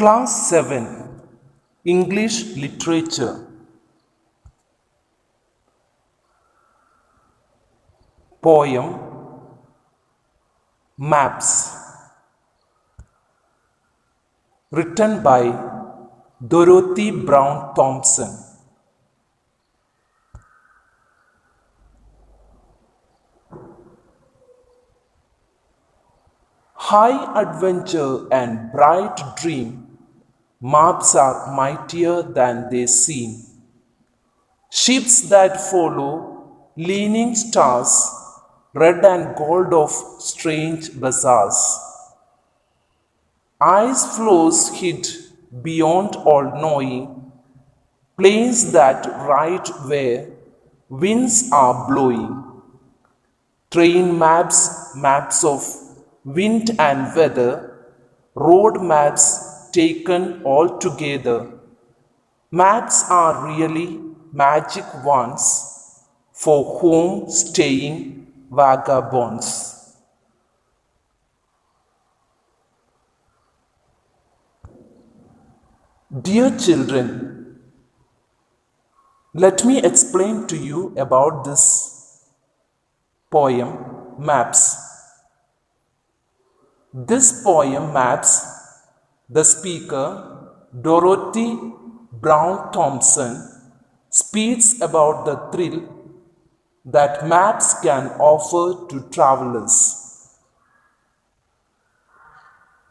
Class 7 English Literature. Poem Maps, written by Dorothy Brown Thompson. High adventure and bright dream, maps are mightier than they seem. Ships that follow leaning stars, red and gold of strange bazaars. Ice floes hid beyond all knowing, plains that ride where winds are blowing. Train maps, maps of wind and weather, road maps taken all together. Maps are really magic ones for home staying vagabonds. Dear children, let me explain to you about this poem, Maps. This poem maps the speaker, Dorothy Brown Thompson, speaks about the thrill that maps can offer to travelers.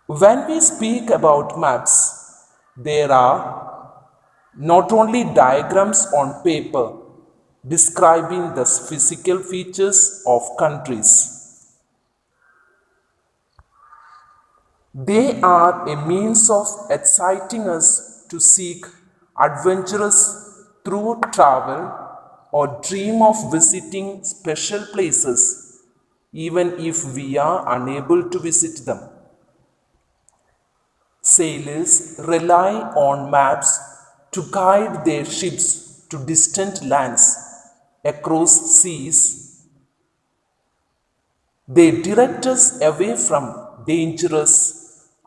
When we speak about maps, there are not only diagrams on paper describing the physical features of countries. They are a means of exciting us to seek adventurous through travel or dream of visiting special places even if we are unable to visit them. Sailors rely on maps to guide their ships to distant lands across seas. They direct us away from dangerous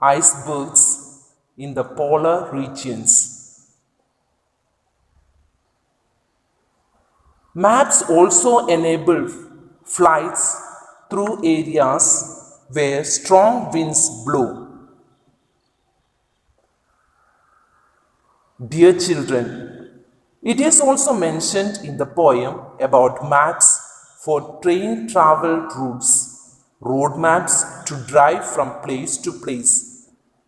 icebergs in the polar regions. Maps also enable flights through areas where strong winds blow. Dear children, it is also mentioned in the poem about maps for train travel routes, road maps to drive from place to place,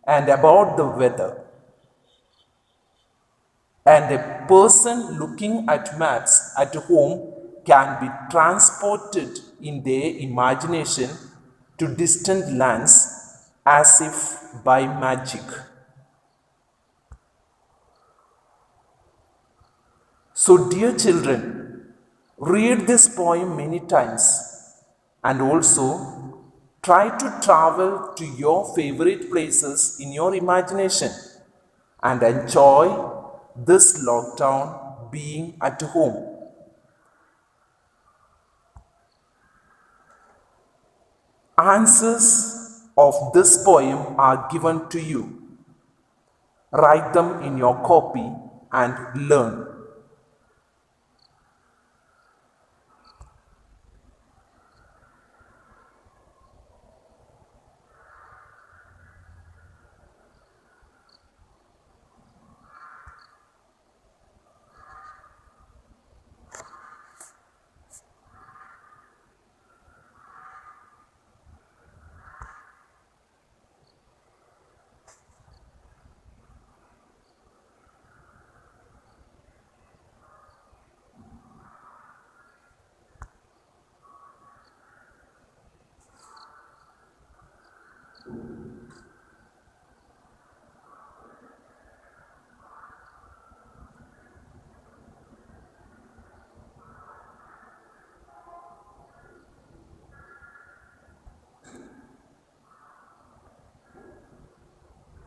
and about the weather. And a person looking at maps at home can be transported in their imagination to distant lands as if by magic. So, dear children, read this poem many times and also try to travel to your favorite places in your imagination and enjoy this lockdown being at home. Answers of this poem are given to you. Write them in your copy and learn.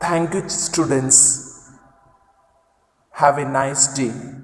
Thank you, students. Have a nice day.